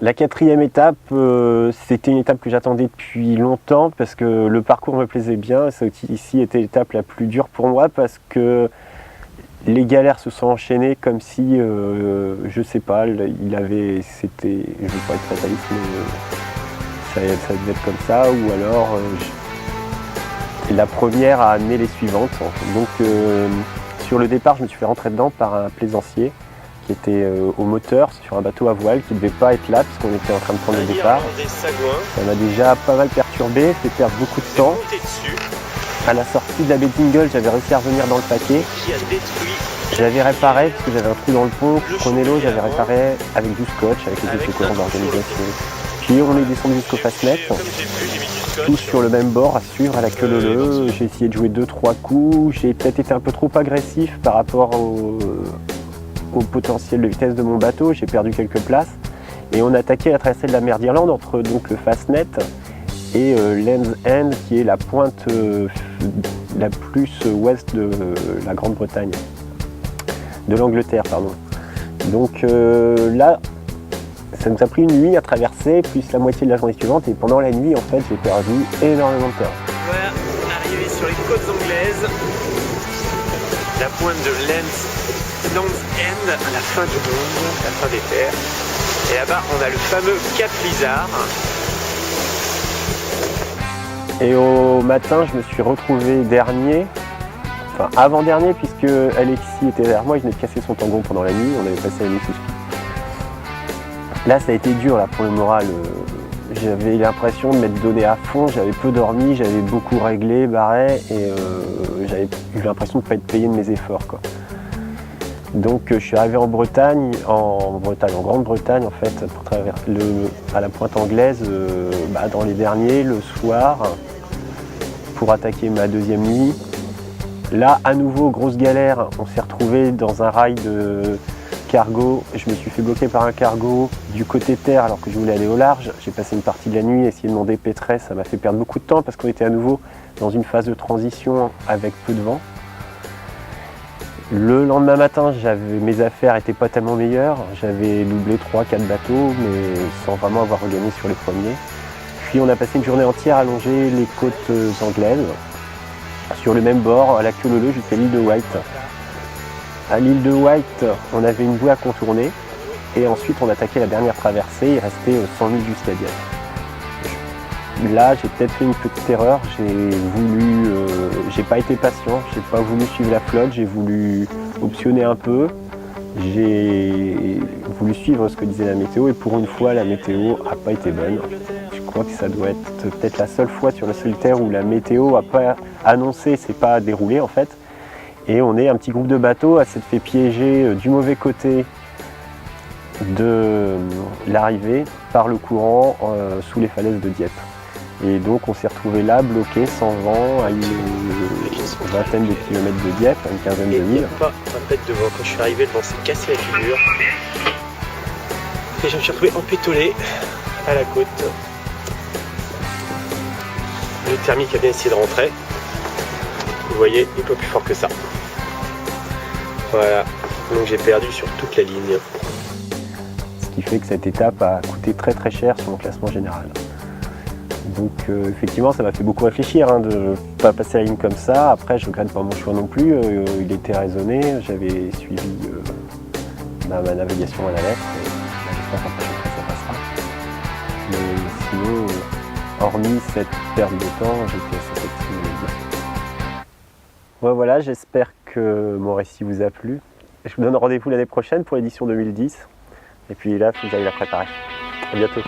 La quatrième étape, c'était une étape que j'attendais depuis longtemps parce que le parcours me plaisait bien. Ça ici était l'étape la plus dure pour moi parce que les galères se sont enchaînées comme si, je sais pas, il avait, c'était, je veux pas être fataliste, mais ça devait être comme ça, ou alors la première a amené les suivantes. Donc sur le départ, je me suis fait rentrer dedans par un plaisancier qui était au moteur sur un bateau à voile qui ne devait pas être là puisqu'on était en train de prendre le départ. Ça m'a déjà pas mal perturbé, fait perdre beaucoup de temps. À la sortie de la baie d'Ingle, j'avais réussi à revenir dans le paquet. J'avais réparé parce que j'avais un trou dans le pont. Je prenais l'eau, j'avais réparé avec du scotch, avec les secours d'organisation. Puis on est descendu jusqu'au Fastnet, tous sur le même bord à suivre à la queue leu-leu. J'ai essayé de jouer 2-3 coups. J'ai peut-être été un peu trop agressif par rapport au potentiel de vitesse de mon bateau. J'ai perdu quelques places. Et on a attaqué la traversée de la mer d'Irlande entre donc, le Fastnet et Land's End, qui est la pointe la plus ouest de la Grande-Bretagne, de l'Angleterre, pardon. Donc là, ça nous a pris une nuit à traverser, plus la moitié de la journée suivante, et pendant la nuit, en fait, j'ai perdu énormément de temps. Voilà, arrivé sur les côtes anglaises, la pointe de Land's End, à la fin du monde, la fin des terres. Et là-bas, on a le fameux Cap Lizard. Et au matin, je me suis retrouvé dernier, enfin avant-dernier, puisque Alexis était derrière moi, il venait de casser son tangon pendant la nuit, on avait passé la nuit sous ski. Là, ça a été dur là, pour le moral. J'avais l'impression de m'être donné à fond, j'avais peu dormi, j'avais beaucoup réglé, barré, et j'avais eu l'impression de ne pas être payé de mes efforts, quoi. Donc je suis arrivé en Grande-Bretagne en fait, à la pointe anglaise, dans les derniers, le soir, pour attaquer ma deuxième nuit. Là, à nouveau, grosse galère, on s'est retrouvé dans un rail de cargo. Je me suis fait bloquer par un cargo du côté terre alors que je voulais aller au large. J'ai passé une partie de la nuit à essayer de m'en dépêtrer, ça m'a fait perdre beaucoup de temps parce qu'on était à nouveau dans une phase de transition avec peu de vent. Le lendemain matin, mes affaires n'étaient pas tellement meilleures. J'avais doublé 3-4 bateaux, mais sans vraiment avoir regagné sur les premiers. Puis on a passé une journée entière à longer les côtes anglaises, sur le même bord, à la queue leu-leu jusqu'à l'île de Wight. À l'île de Wight, on avait une bouée à contourner, et ensuite on attaquait la dernière traversée, il restait 100 000 jusqu'à Dieppe. Là, j'ai peut-être fait une petite erreur, j'ai pas été patient, j'ai pas voulu suivre la flotte, j'ai voulu optionner un peu, j'ai voulu suivre ce que disait la météo et pour une fois, la météo n'a pas été bonne. Je crois que ça doit être peut-être la seule fois sur le solitaire où la météo n'a pas annoncé, c'est pas déroulé en fait. Et on est un petit groupe de bateaux à s'être fait piéger du mauvais côté de l'arrivée par le courant sous les falaises de Dieppe. Et donc on s'est retrouvé là, bloqué, sans vent, à une vingtaine de kilomètres de Dieppe, à une quinzaine de milles. Pas un pet de vent. Quand je suis arrivé, le vent s'est cassé la figure. Et je me suis retrouvé empétolé à la côte. Le thermique a bien essayé de rentrer. Vous voyez, il n'est pas plus fort que ça. Voilà, donc j'ai perdu sur toute la ligne. Ce qui fait que cette étape a coûté très très cher sur mon classement général. Donc effectivement, ça m'a fait beaucoup réfléchir de ne pas passer la ligne comme ça. Après, je ne regrette pas mon choix non plus. Il était raisonné. J'avais suivi ma navigation à la lettre. J'espère qu'en prochaine fois, ça passera. Mais sinon, hormis cette perte de temps, j'étais assez satisfait. Ouais, voilà, j'espère que mon récit vous a plu. Je vous donne rendez-vous l'année prochaine pour l'édition 2010. Et puis là, il faut que j'aille la préparer. À bientôt.